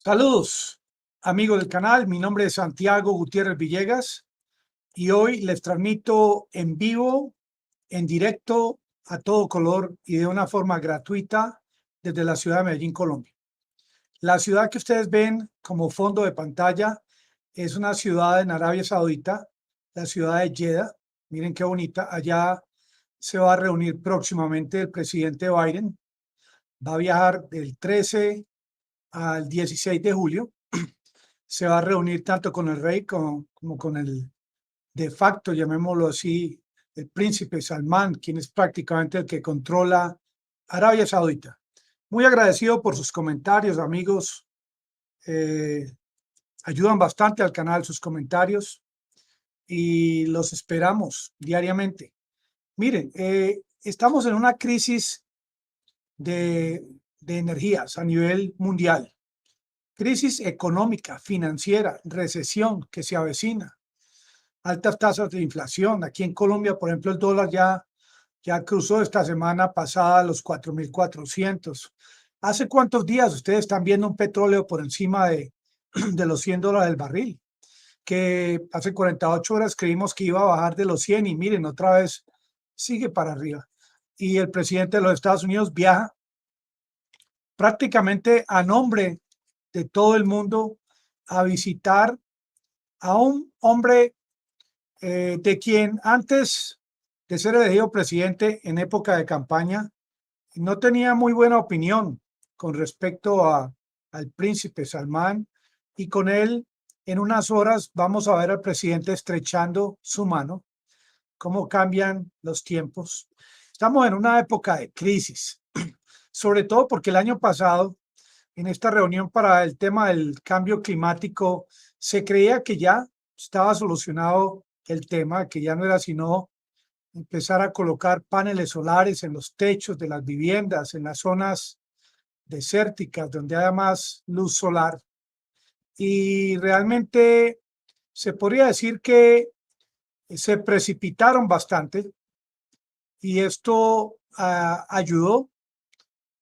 Saludos, amigos del canal. Mi nombre es Santiago Gutiérrez Villegas y hoy les transmito en vivo, en directo, a todo color y de una forma gratuita desde la ciudad de Medellín, Colombia. La ciudad que ustedes ven como fondo de pantalla es una ciudad en Arabia Saudita, la ciudad de Jeddah. Miren qué bonita. Allá se va a reunir próximamente el presidente Biden. Va a viajar del 13 al 16 de julio. Se va a reunir tanto con el rey como con el de facto, llamémoslo así, el príncipe Salmán, quien es prácticamente el que controla Arabia Saudita. Muy agradecido por sus comentarios, amigos. Ayudan bastante al canal sus comentarios y los esperamos diariamente. Miren, estamos en una crisis de energías a nivel mundial. Crisis económica, financiera, recesión que se avecina, altas tasas de inflación. Aquí en Colombia, por ejemplo, el dólar ya cruzó esta semana pasada los 4.400. ¿Hace cuántos días ustedes están viendo un petróleo por encima de los $100 el barril? Que hace 48 horas creímos que iba a bajar de los 100 y miren, otra vez sigue para arriba. Y el presidente de los Estados Unidos viaja prácticamente a nombre de todo el mundo a visitar a un hombre de quien antes de ser elegido presidente en época de campaña no tenía muy buena opinión con respecto al príncipe Salmán, y con él en unas horas vamos a ver al presidente estrechando su mano. Cómo cambian los tiempos. Estamos en una época de crisis, sobre todo porque el año pasado, en esta reunión para el tema del cambio climático, se creía que ya estaba solucionado el tema, que ya no era sino empezar a colocar paneles solares en los techos de las viviendas, en las zonas desérticas donde haya más luz solar. Y realmente se podría decir que se precipitaron bastante y esto ayudó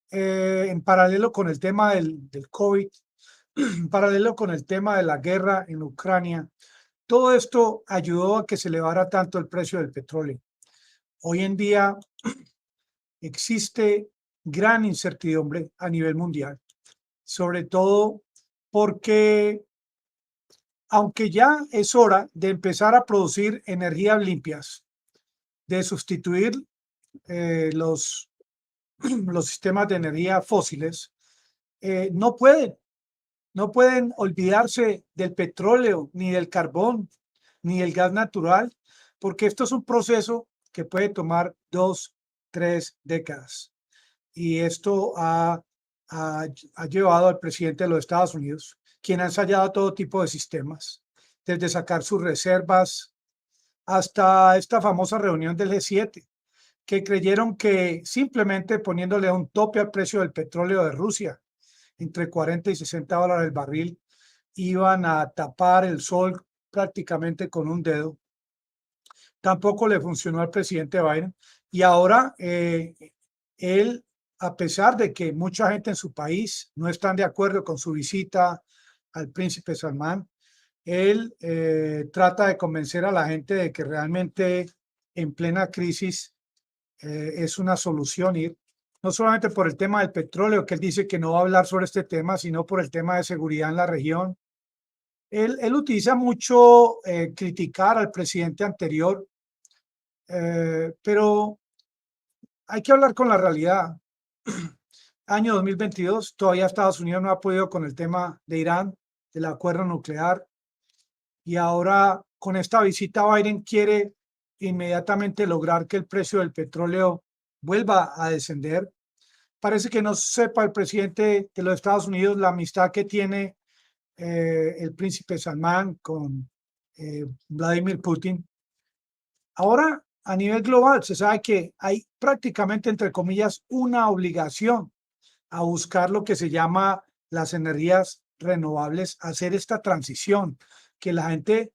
en paralelo con el tema del COVID, en paralelo con el tema de la guerra en Ucrania. Todo esto ayudó a que se elevara tanto el precio del petróleo. Hoy en día existe gran incertidumbre a nivel mundial, sobre todo porque aunque ya es hora de empezar a producir energías limpias, de sustituir los sistemas de energía fósiles, no pueden olvidarse del petróleo, ni del carbón, ni del gas natural, porque esto es un proceso que puede tomar 2, 3 décadas. Y esto ha llevado al presidente de los Estados Unidos, quien ha ensayado todo tipo de sistemas, desde sacar sus reservas hasta esta famosa reunión del G7, que creyeron que simplemente poniéndole un tope al precio del petróleo de Rusia, entre 40 y $60 el barril, iban a tapar el sol prácticamente con un dedo. Tampoco le funcionó al presidente Biden. Y ahora él, a pesar de que mucha gente en su país no están de acuerdo con su visita al príncipe Salmán, él trata de convencer a la gente de que realmente en plena crisis es una solución ir, no solamente por el tema del petróleo, que él dice que no va a hablar sobre este tema, sino por el tema de seguridad en la región. Él utiliza mucho criticar al presidente anterior, pero hay que hablar con la realidad. Año 2022, todavía Estados Unidos no ha podido con el tema de Irán, del acuerdo nuclear, y ahora con esta visita Biden quiere inmediatamente lograr que el precio del petróleo vuelva a descender. Parece que no sepa el presidente de los Estados Unidos la amistad que tiene el príncipe Salmán con Vladimir Putin. Ahora, a nivel global, se sabe que hay prácticamente, entre comillas, una obligación a buscar lo que se llama las energías renovables, hacer esta transición, que la gente,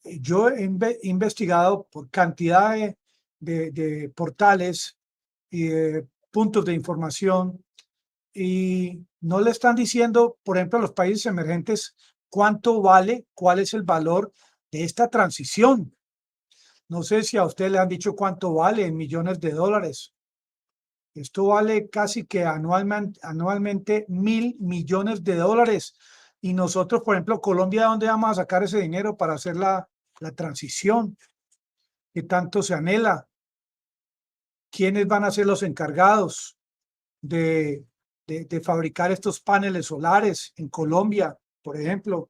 yo he investigado por cantidad de portales y de puntos de información, y no le están diciendo, por ejemplo, a los países emergentes cuánto vale, cuál es el valor de esta transición. No sé si a usted le han dicho cuánto vale en millones de dólares. Esto vale casi que anualmente 1.000 millones de dólares. Y nosotros, por ejemplo, Colombia, ¿de dónde vamos a sacar ese dinero para hacer la transición que tanto se anhela? ¿Quiénes van a ser los encargados de fabricar estos paneles solares en Colombia, por ejemplo?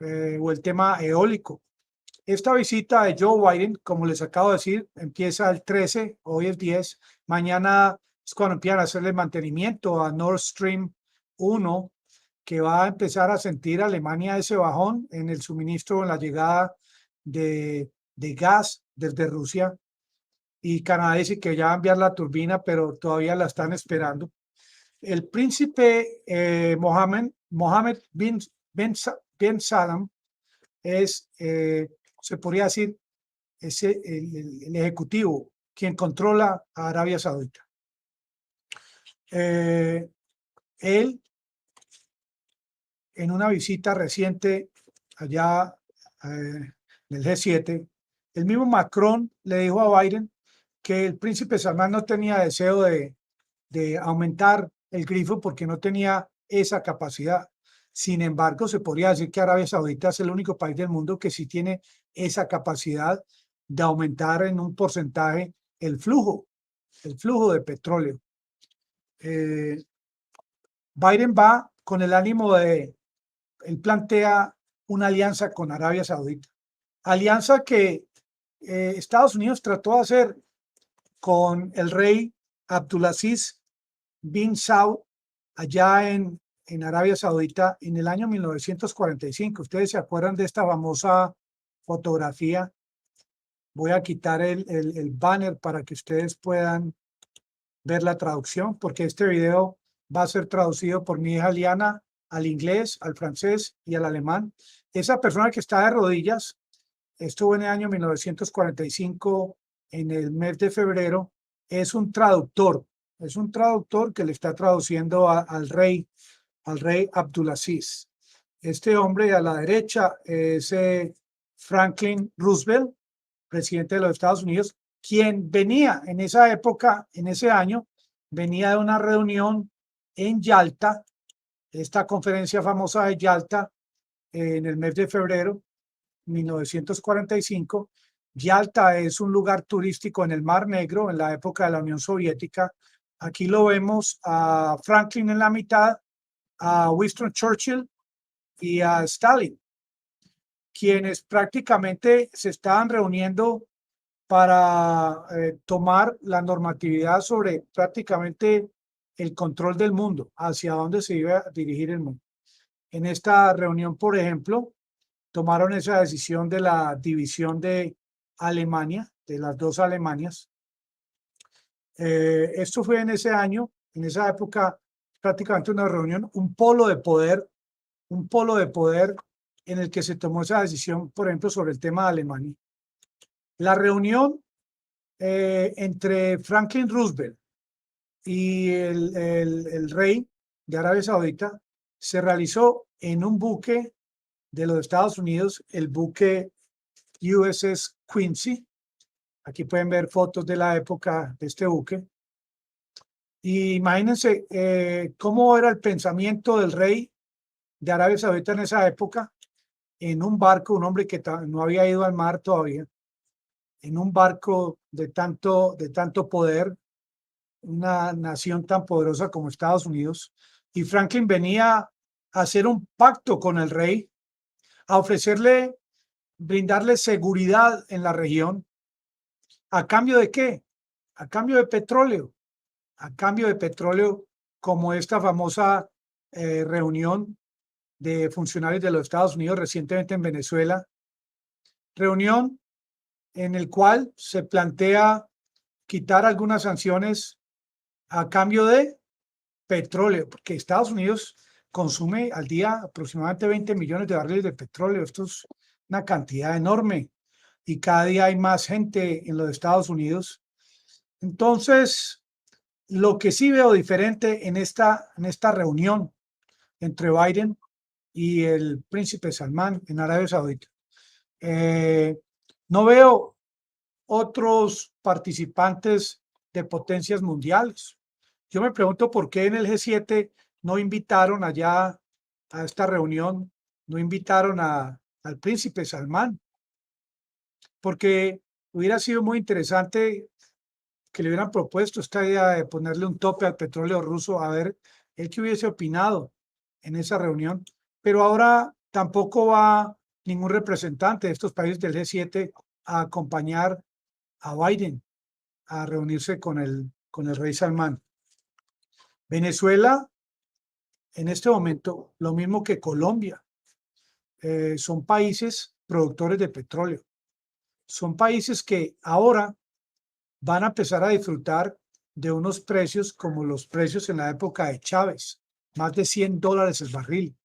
O el tema eólico. Esta visita de Joe Biden, como les acabo de decir, empieza el 13, hoy es 10, mañana es cuando empiezan a hacerle mantenimiento a Nord Stream 1, que va a empezar a sentir Alemania ese bajón en el suministro, en la llegada de gas desde Rusia, y Canadá dice que ya va a enviar la turbina, pero todavía la están esperando. El príncipe Mohammed bin Salman es, se podría decir, es el ejecutivo quien controla a Arabia Saudita. Él, en una visita reciente allá en el G7, el mismo Macron le dijo a Biden que el príncipe Salman no tenía deseo de aumentar el grifo porque no tenía esa capacidad. Sin embargo, se podría decir que Arabia Saudita es el único país del mundo que sí tiene esa capacidad de aumentar en un porcentaje el flujo de petróleo. Biden va con el ánimo él plantea una alianza con Arabia Saudita, alianza que Estados Unidos trató de hacer con el rey Abdulaziz bin Saud allá en Arabia Saudita en el año 1945. Ustedes se acuerdan de esta famosa fotografía. Voy a quitar el banner para que ustedes puedan ver la traducción, porque este video va a ser traducido por mi hija Liana al inglés, al francés y al alemán. Esa persona que está de rodillas estuvo en el año 1945, en el mes de febrero, es un traductor que le está traduciendo al rey Abdulaziz. Este hombre a la derecha es Franklin Roosevelt, presidente de los Estados Unidos, quien venía en esa época, en ese año, venía de una reunión en Yalta, esta conferencia famosa de Yalta, en el mes de febrero 1945. Yalta es un lugar turístico en el Mar Negro en la época de la Unión Soviética. Aquí lo vemos a Franklin en la mitad, a Winston Churchill y a Stalin, quienes prácticamente se estaban reuniendo para tomar la normatividad sobre prácticamente el control del mundo, hacia dónde se iba a dirigir el mundo. En esta reunión, por ejemplo, tomaron esa decisión de la división de Alemania, de las dos Alemanias. Esto fue en ese año, en esa época, prácticamente una reunión, un polo de poder en el que se tomó esa decisión, por ejemplo, sobre el tema de Alemania. La reunión entre Franklin Roosevelt y el rey de Arabia Saudita se realizó en un buque de los Estados Unidos, el buque USS Quincy. Aquí pueden ver fotos de la época de este buque. Y imagínense cómo era el pensamiento del rey de Arabia Saudita en esa época, en un barco, un hombre que no había ido al mar todavía, en un barco de tanto poder, una nación tan poderosa como Estados Unidos. Y Franklin venía a hacer un pacto con el rey, a ofrecerle, brindarle seguridad en la región. ¿A cambio de qué? A cambio de petróleo. A cambio de petróleo, como esta famosa reunión de funcionarios de los Estados Unidos recientemente en Venezuela. Reunión en el cual se plantea quitar algunas sanciones a cambio de petróleo, porque Estados Unidos consume al día aproximadamente 20 millones de barriles de petróleo. Esto es una cantidad enorme y cada día hay más gente en los Estados Unidos. Entonces, Lo que sí veo diferente en esta reunión entre Biden y el príncipe Salmán en Arabia Saudita, no veo otros participantes de potencias mundiales. Yo me pregunto por qué en el G7 no invitaron allá a esta reunión, no invitaron al príncipe Salmán, porque hubiera sido muy interesante que le hubieran propuesto esta idea de ponerle un tope al petróleo ruso, a ver él que hubiese opinado en esa reunión. Pero ahora tampoco va ningún representante de estos países del G7 a acompañar a Biden a reunirse con el rey Salmán. Venezuela, en este momento, lo mismo que Colombia, son países productores de petróleo. Son países que ahora van a empezar a disfrutar de unos precios como los precios en la época de Chávez, más de $100 el barril.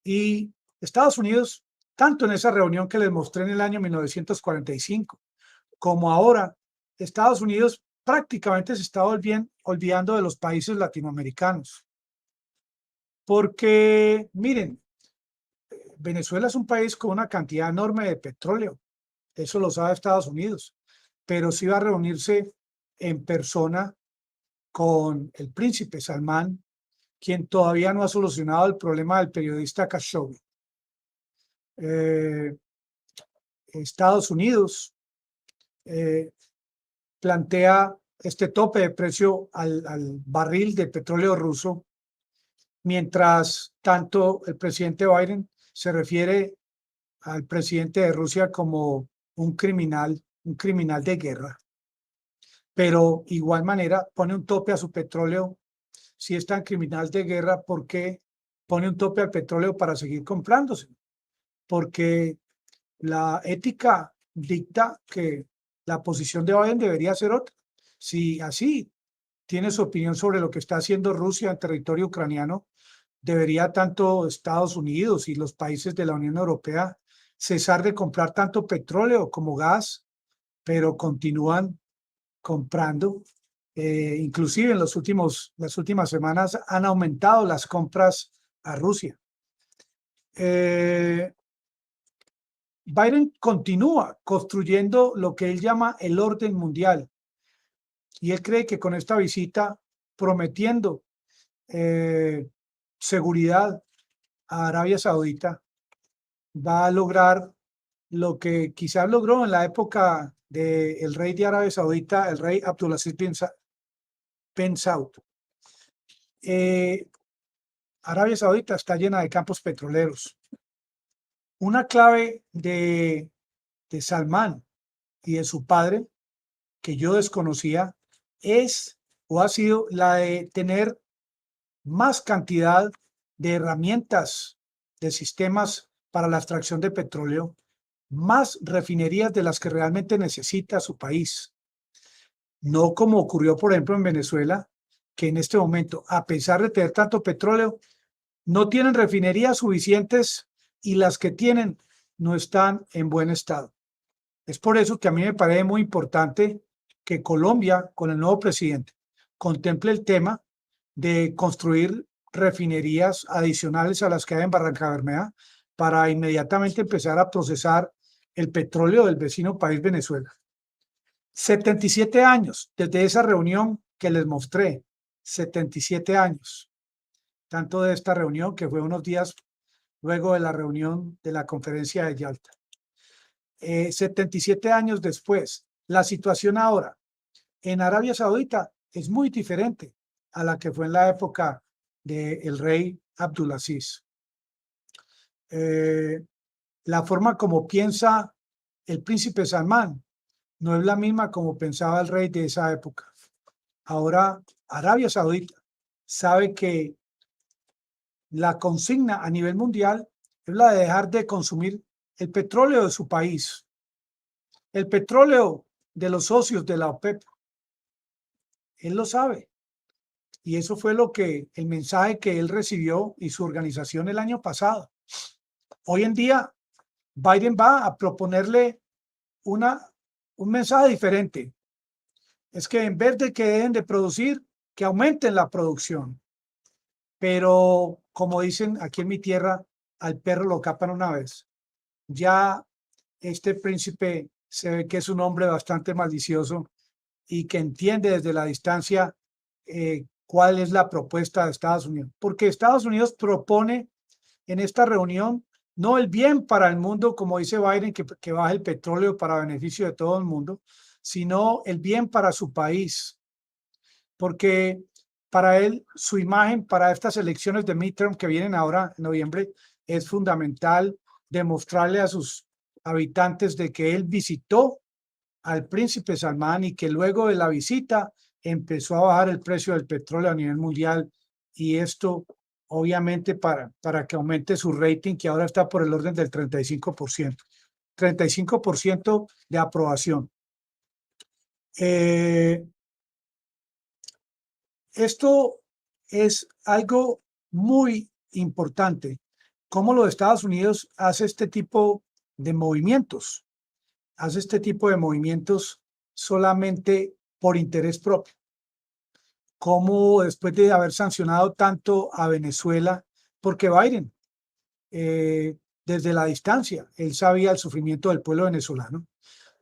Y Estados Unidos, tanto en esa reunión que les mostré en el año 1945, como ahora, Estados Unidos prácticamente se está olvidando de los países latinoamericanos. Porque, miren, Venezuela es un país con una cantidad enorme de petróleo, eso lo sabe Estados Unidos, pero sí va a reunirse en persona con el príncipe Salmán, quien todavía no ha solucionado el problema del periodista Khashoggi. Estados Unidos plantea este tope de precio al barril de petróleo ruso, mientras tanto el presidente Biden se refiere al presidente de Rusia como un criminal de guerra. Pero igual manera pone un tope a su petróleo. Si es tan criminal de guerra, ¿por qué pone un tope al petróleo para seguir comprándose? Porque la ética dicta que la posición de Biden debería ser otra. Si así tiene su opinión sobre lo que está haciendo Rusia en territorio ucraniano, debería tanto Estados Unidos y los países de la Unión Europea cesar de comprar tanto petróleo como gas, pero continúan comprando. Inclusive en las últimas semanas han aumentado las compras a Rusia. Biden continúa construyendo lo que él llama el orden mundial y él cree que con esta visita, prometiendo seguridad a Arabia Saudita, va a lograr lo que quizás logró en la época del rey de Arabia Saudita, el rey Abdulaziz bin Saud. Arabia Saudita está llena de campos petroleros. Una clave de Salmán y de su padre, que yo desconocía, es o ha sido la de tener más cantidad de herramientas, de sistemas para la extracción de petróleo, más refinerías de las que realmente necesita su país. No como ocurrió, por ejemplo, en Venezuela, que en este momento, a pesar de tener tanto petróleo, no tienen refinerías suficientes y las que tienen no están en buen estado. Es por eso que a mí me parece muy importante que Colombia, con el nuevo presidente, contemple el tema de construir refinerías adicionales a las que hay en Barrancabermeja para inmediatamente empezar a procesar el petróleo del vecino país Venezuela. 77 años desde esa reunión que les mostré, 77 años, tanto de esta reunión que fue unos días luego de la reunión de la conferencia de Yalta. 77 años después, la situación ahora en Arabia Saudita es muy diferente a la que fue en la época del rey Abdulaziz. La forma como piensa el príncipe Salmán no es la misma como pensaba el rey de esa época. Ahora, Arabia Saudita sabe que la consigna a nivel mundial es la de dejar de consumir el petróleo de su país, el petróleo de los socios de la OPEP. Él lo sabe. Y eso fue el mensaje que él recibió y su organización el año pasado. Hoy en día, Biden va a proponerle un mensaje diferente. es que en vez de que dejen de producir, que aumenten la producción. Pero como dicen aquí en mi tierra, al perro lo capan una vez. Ya este príncipe se ve que es un hombre bastante malicioso y que entiende desde la distancia cuál es la propuesta de Estados Unidos. Porque Estados Unidos propone en esta reunión no el bien para el mundo, como dice Biden, que baje el petróleo para beneficio de todo el mundo, sino el bien para su país. Porque para él, su imagen para estas elecciones de midterm que vienen ahora en noviembre es fundamental demostrarle a sus habitantes de que él visitó al príncipe Salmán y que luego de la visita empezó a bajar el precio del petróleo a nivel mundial y esto obviamente para que aumente su rating que ahora está por el orden del 35%, 35% de aprobación. Esto es algo muy importante, cómo los Estados Unidos hace este tipo de movimientos, hace este tipo de movimientos solamente por interés propio. Cómo después de haber sancionado tanto a Venezuela, porque Biden, desde la distancia, él sabía el sufrimiento del pueblo venezolano,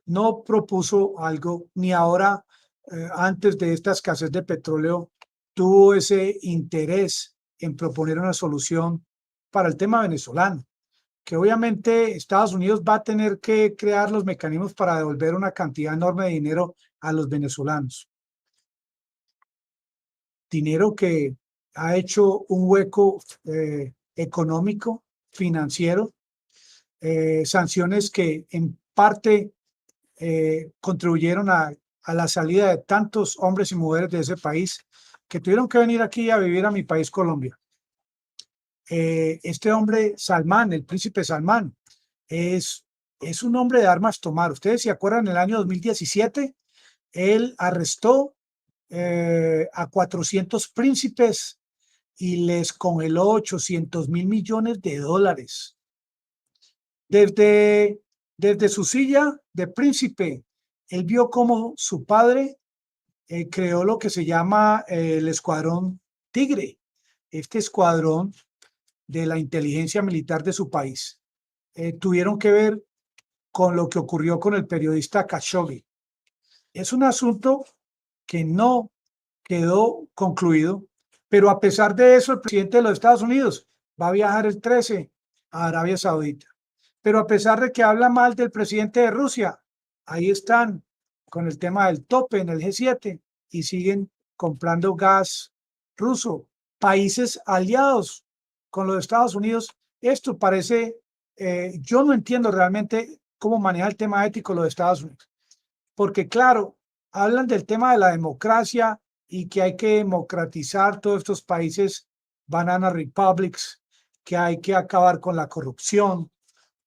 no propuso algo, ni ahora, antes de esta escasez de petróleo, tuvo ese interés en proponer una solución para el tema venezolano, que obviamente Estados Unidos va a tener que crear los mecanismos para devolver una cantidad enorme de dinero a los venezolanos. Dinero que ha hecho un hueco económico, financiero, sanciones que en parte contribuyeron a la salida de tantos hombres y mujeres de ese país que tuvieron que venir aquí a vivir a mi país, Colombia. Este hombre, Salmán, el príncipe Salmán, es, es un hombre de armas tomar. Ustedes se acuerdan, en el año 2017, él arrestó a 400 príncipes y les congeló 800.000 millones de dólares. Desde su silla de príncipe, él vio cómo su padre creó lo que se llama el Escuadrón Tigre, este escuadrón de la inteligencia militar de su país. Tuvieron que ver con lo que ocurrió con el periodista Khashoggi. Es un asunto que no quedó concluido, pero a pesar de eso, el presidente de los Estados Unidos va a viajar el 13 a Arabia Saudita. Pero a pesar de que habla mal del presidente de Rusia, ahí están con el tema del tope en el G7 y siguen comprando gas ruso. Países aliados con los Estados Unidos. Esto parece, yo no entiendo realmente cómo maneja el tema ético los Estados Unidos. Porque claro, hablan del tema de la democracia y que hay que democratizar todos estos países, banana republics, que hay que acabar con la corrupción,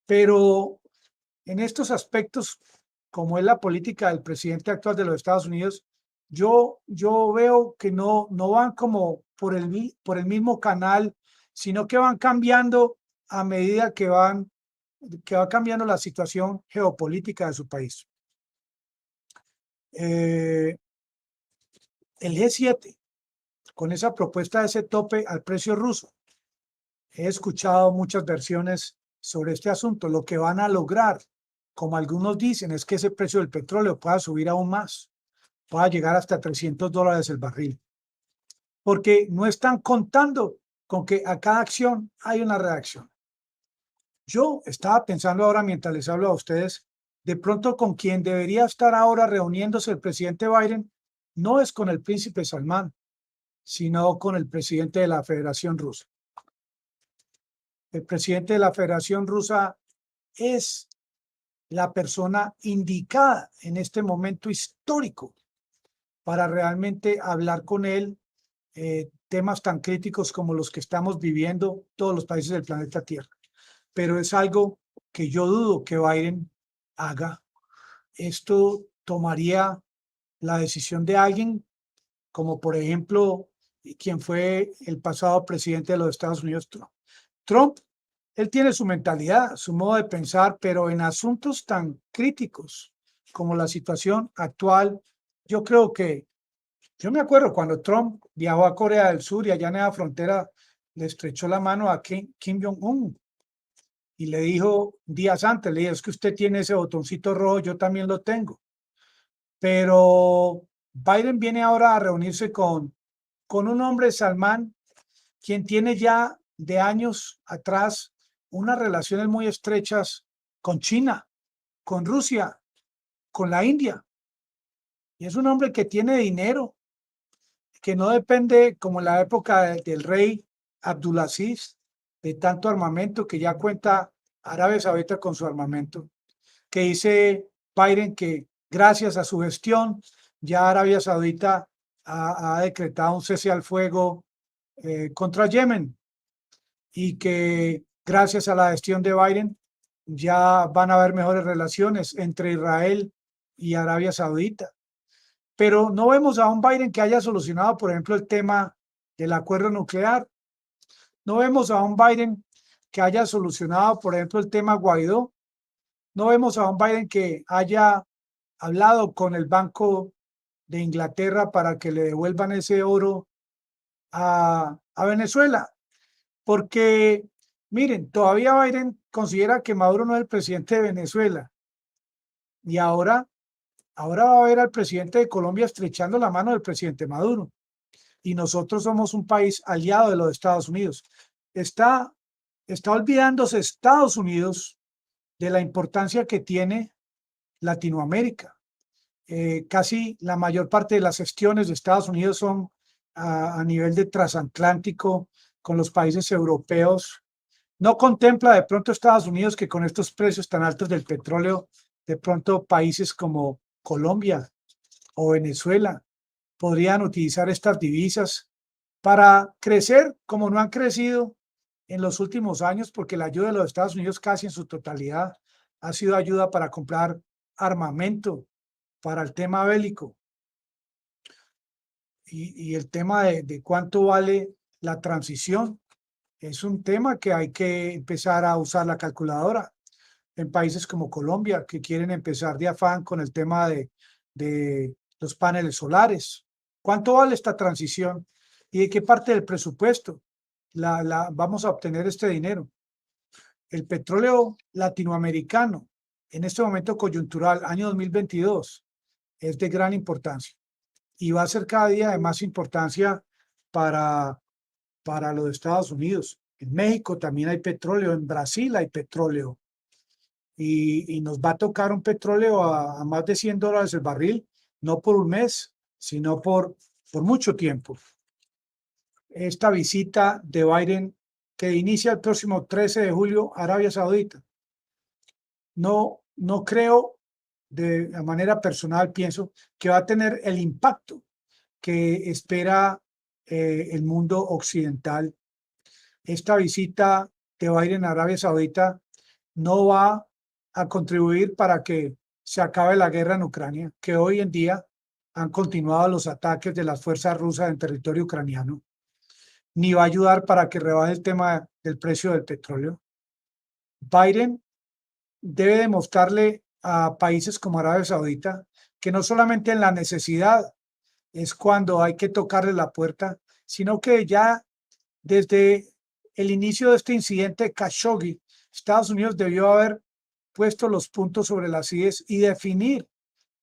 pero en estos aspectos, como es la política del presidente actual de los Estados Unidos, yo veo que no van como por el mismo canal, sino que van cambiando a medida que va cambiando la situación geopolítica de su país. El G7, con esa propuesta de ese tope al precio ruso, he escuchado muchas versiones sobre este asunto. Lo que van a lograr, como algunos dicen, es que ese precio del petróleo pueda subir aún más, pueda llegar hasta $300 el barril, porque no están contando con que a cada acción hay una reacción. Yo estaba pensando ahora, mientras les hablo a ustedes, de pronto con quien debería estar ahora reuniéndose el presidente Biden no es con el príncipe Salmán, sino con el presidente de la Federación Rusa. El presidente de la Federación Rusa es la persona indicada en este momento histórico para realmente hablar con él temas tan críticos como los que estamos viviendo todos los países del planeta Tierra. Pero es algo que yo dudo que Biden haga. Esto tomaría la decisión de alguien como, por ejemplo, quien fue el pasado presidente de los Estados Unidos, Trump. Trump, él tiene su mentalidad, su modo de pensar, pero en asuntos tan críticos como la situación actual Yo creo que, yo me acuerdo cuando Trump viajó a Corea del Sur y allá en la frontera le estrechó la mano a Kim Jong-un y le dijo días antes, le dijo, es que usted tiene ese botoncito rojo, yo también lo tengo. Pero Biden viene ahora a reunirse con un hombre, Salman, quien tiene ya de años atrás unas relaciones muy estrechas con China, con Rusia, con la India. Y es un hombre que tiene dinero, que no depende, como en la época del rey Abdulaziz, de tanto armamento, que ya cuenta Arabia Saudita con su armamento, que dice Biden que gracias a su gestión ya Arabia Saudita ha decretado un cese al fuego contra Yemen y que gracias a la gestión de Biden ya van a haber mejores relaciones entre Israel y Arabia Saudita. Pero no vemos a un Biden que haya solucionado, por ejemplo, el tema del acuerdo nuclear. No vemos a un Biden que haya solucionado, por ejemplo, el tema Guaidó. No vemos a un Biden que haya hablado con el Banco de Inglaterra para que le devuelvan ese oro a Venezuela. Porque, miren, todavía Biden considera que Maduro no es el presidente de Venezuela. Y ahora va a ver al presidente de Colombia estrechando la mano del presidente Maduro. Y nosotros somos un país aliado de los Estados Unidos. Está, está olvidándose Estados Unidos de la importancia que tiene Latinoamérica. Casi la mayor parte de las gestiones de Estados Unidos son a nivel de transatlántico con los países europeos. No contempla de pronto Estados Unidos que con estos precios tan altos del petróleo, de pronto países como Colombia o Venezuela podrían utilizar estas divisas para crecer como no han crecido en los últimos años, porque la ayuda de los Estados Unidos casi en su totalidad ha sido ayuda para comprar armamento para el tema bélico y el tema de cuánto vale la transición. Es un tema que hay que empezar a usar la calculadora en países como Colombia, que quieren empezar de afán con el tema de los paneles solares. ¿Cuánto vale esta transición? ¿Y de qué parte del presupuesto vamos a obtener este dinero? El petróleo latinoamericano, en este momento coyuntural, año 2022, es de gran importancia y va a ser cada día de más importancia para, para los Estados Unidos. En México también hay petróleo, en Brasil hay petróleo y nos va a tocar un petróleo a más de $100 el barril, no por un mes, sino por mucho tiempo. Esta visita de Biden que inicia el próximo 13 de julio a Arabia Saudita, no creo, de manera personal, pienso que va a tener el impacto que espera el mundo occidental. Esta visita de Biden a Arabia Saudita no va a contribuir para que se acabe la guerra en Ucrania, que hoy en día han continuado los ataques de las fuerzas rusas en territorio ucraniano, ni va a ayudar para que rebaje el tema del precio del petróleo. Biden debe demostrarle a países como Arabia Saudita que no solamente en la necesidad es cuando hay que tocarle la puerta, sino que ya desde el inicio de este incidente Khashoggi, Estados Unidos debió haber puesto los puntos sobre las IES y definir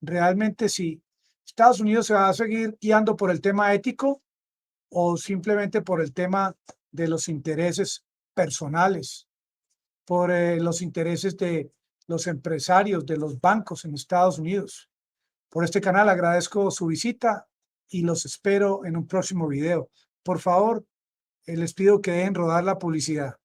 realmente si Estados Unidos se va a seguir guiando por el tema ético o simplemente por el tema de los intereses personales, por los intereses de los empresarios, de los bancos en Estados Unidos. Por este canal agradezco su visita y los espero en un próximo video. Por favor, les pido que dejen rodar la publicidad.